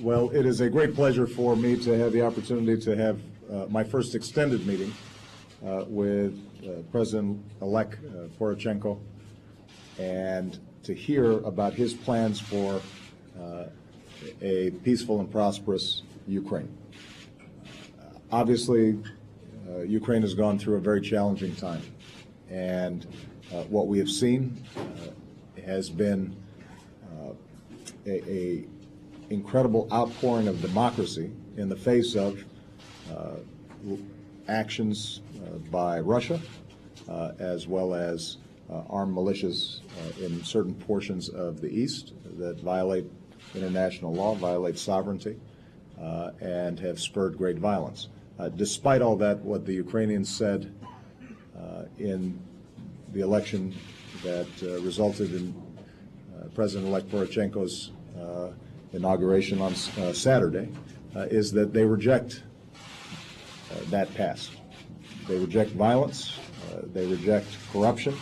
Well, it is a great pleasure for me to have the opportunity to have my first extended meeting with President-elect Poroshenko, and to hear about his plans for a peaceful and prosperous Ukraine. Obviously, Ukraine has gone through a very challenging time, and what we have seen has been a incredible outpouring of democracy in the face of actions by Russia, as well as armed militias in certain portions of the East that violate international law, violate sovereignty, and have spurred great violence. Despite all that, what the Ukrainians said in the election that resulted in President-elect Poroshenko's inauguration on Saturday is that they reject that past. They reject violence, they reject corruption,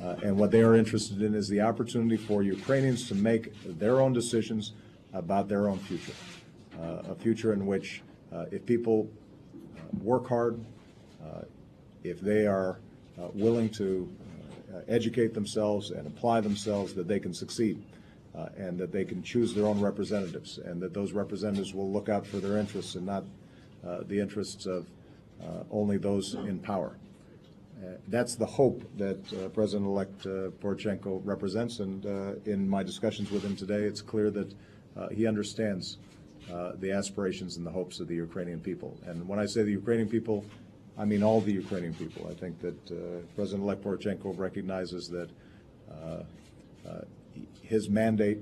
and what they are interested in is the opportunity for Ukrainians to make their own decisions about their own future, a future in which if people work hard, if they are willing to educate themselves and apply themselves, that they can succeed. And that they can choose their own representatives, and that those representatives will look out for their interests and not the interests of only those in power. That's the hope that President-elect Poroshenko represents, and in my discussions with him today, it's clear that he understands the aspirations and the hopes of the Ukrainian people. And when I say the Ukrainian people, I mean all the Ukrainian people. I think that President-elect Poroshenko recognizes that his mandate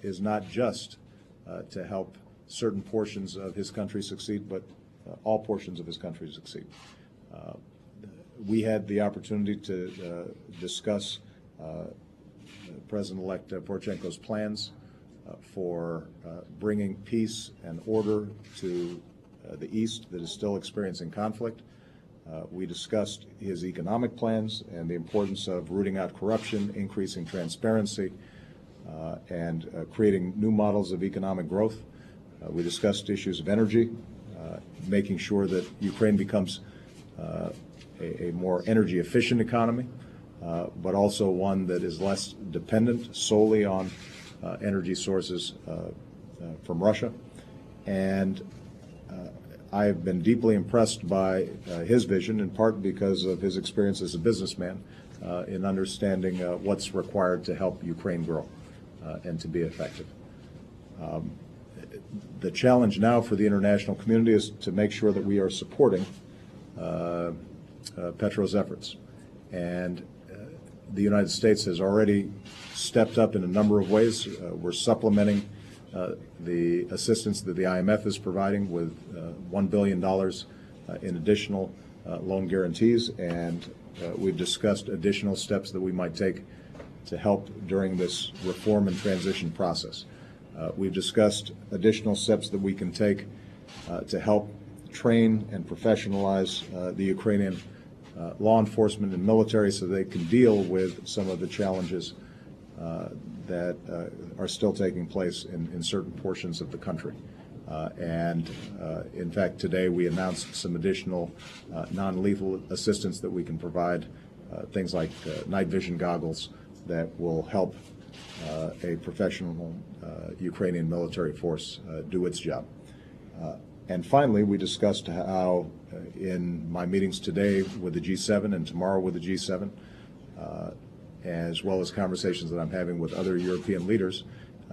is not just to help certain portions of his country succeed, but all portions of his country succeed. We had the opportunity to discuss President-elect Poroshenko's plans for bringing peace and order to the East that is still experiencing conflict. We discussed his economic plans and the importance of rooting out corruption, increasing transparency, and creating new models of economic growth. We discussed issues of energy, making sure that Ukraine becomes a more energy efficient economy, but also one that is less dependent solely on energy sources from Russia. And I have been deeply impressed by his vision, in part because of his experience as a businessman in understanding what's required to help Ukraine grow and to be effective. The challenge now for the international community is to make sure that we are supporting Petro's efforts. And the United States has already stepped up in a number of ways. We're supplementing the assistance that the IMF is providing with $1 billion in additional loan guarantees, and we've discussed additional steps that we might take to help during this reform and transition process. We've discussed additional steps that we can take to help train and professionalize the Ukrainian law enforcement and military so they can deal with some of the challenges that are still taking place in certain portions of the country. In fact, today we announced some additional non-lethal assistance that we can provide, things like night vision goggles that will help a professional Ukrainian military force do its job. And finally, we discussed how in my meetings today with the G7 and tomorrow with the G7, as well as conversations that I'm having with other European leaders,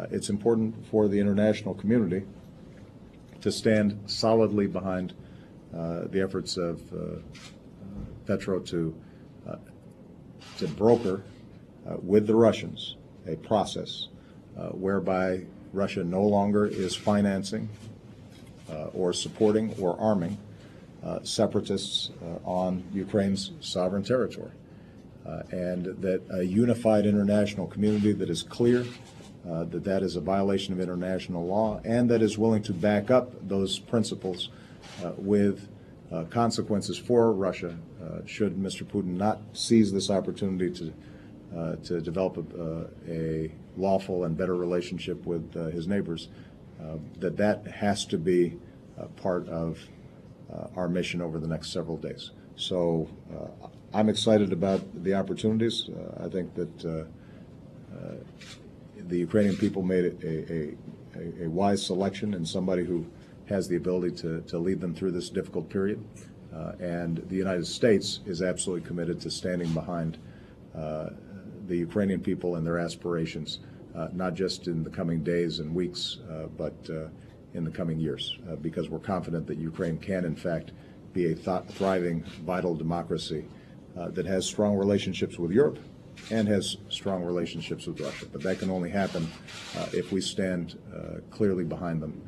it's important for the international community to stand solidly behind the efforts of Petro to broker with the Russians a process whereby Russia no longer is financing or supporting or arming separatists on Ukraine's sovereign territory. And that a unified international community that is clear that that is a violation of international law and that is willing to back up those principles with consequences for Russia should Mr. Putin not seize this opportunity to develop a lawful and better relationship with his neighbors, that has to be part of our mission over the next several days. So I'm excited about the opportunities. I think that the Ukrainian people made a wise selection in somebody who has the ability to lead them through this difficult period. And the United States is absolutely committed to standing behind the Ukrainian people and their aspirations, not just in the coming days and weeks, but in the coming years, because we're confident that Ukraine can, in fact, be a thriving, vital democracy that has strong relationships with Europe and has strong relationships with Russia. But that can only happen if we stand clearly behind them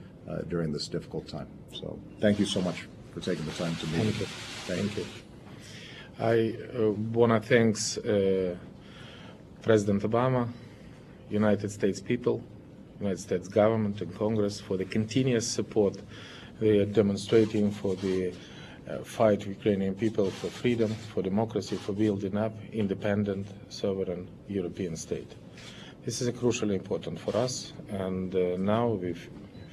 during this difficult time. So thank you so much for taking the time to meet. Thank you. I want to thank President Obama, United States people, United States government and Congress for the continuous support they are demonstrating for the fight of Ukrainian people for freedom, for democracy, for building up independent, sovereign European state. This is crucially important for us, and now we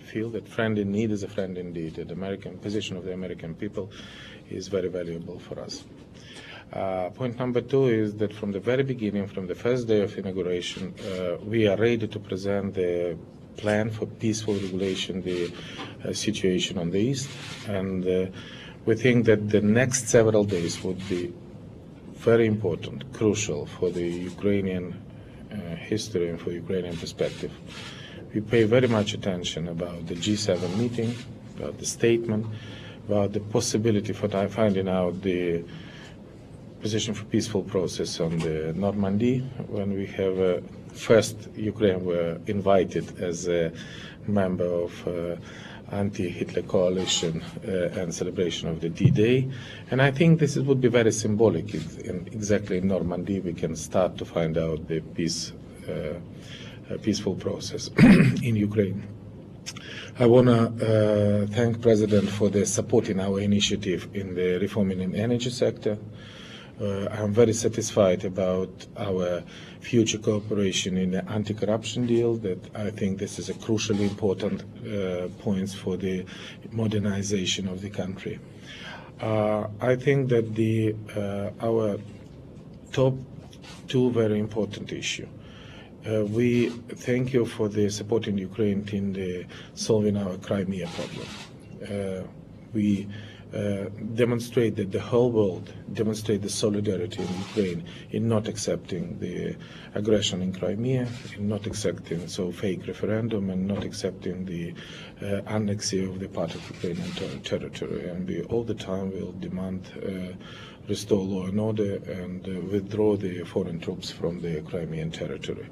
feel that friend in need is a friend indeed. The American position of the American people is very valuable for us. Point number two is that from the very beginning, from the first day of inauguration, we are ready to present the plan for peaceful regulation, the situation on the East, and we think that the next several days would be very important, crucial for the Ukrainian history and for Ukrainian perspective. We pay very much attention about the G7 meeting, about the statement, about the possibility for finding out the position for peaceful process on the Normandy, when we have first Ukraine were invited as a member of anti-Hitler coalition and celebration of the D-Day. And I think this would be very symbolic. Exactly in Normandy we can start to find out the peaceful process in Ukraine. I want to thank President for the support in our initiative in the reforming in energy sector. I'm very satisfied about our future cooperation in the anti-corruption deal. That I think this is a crucially important point for the modernization of the country. I think that our top two very important issues. We thank you for the support in Ukraine in the solving our Crimea problem. We demonstrate that the whole world demonstrate the solidarity in Ukraine in not accepting the aggression in Crimea, in not accepting fake referendum, and not accepting the annexation of the part of Ukrainian territory. And we all the time will demand restore law and order and withdraw the foreign troops from the Crimean territory.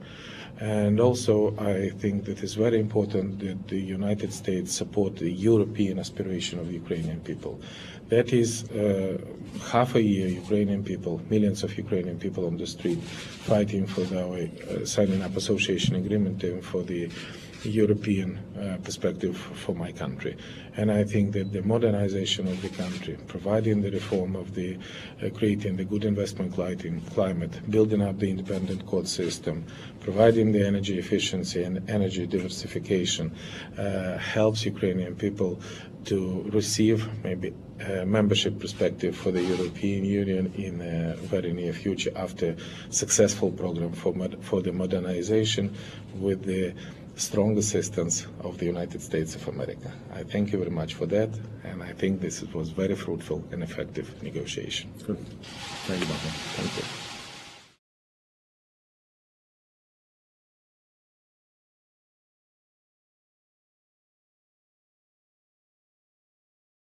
And also, I think that it's very important that the United States support the European aspiration of Ukrainian people. That is half a year Ukrainian people, millions of Ukrainian people on the street fighting for signing up association agreement and for the European perspective for my country. And I think that the modernization of the country, providing the reform of the creating the good investment climate, building up the independent court system, providing the energy efficiency and energy diversification helps Ukrainian people to receive maybe a membership perspective for the European Union in a very near future after successful program for the modernization with the strong assistance of the United States of America. I thank you very much for that, and I think this was very fruitful and effective negotiation. Good. Thank you, Dr. Thank you.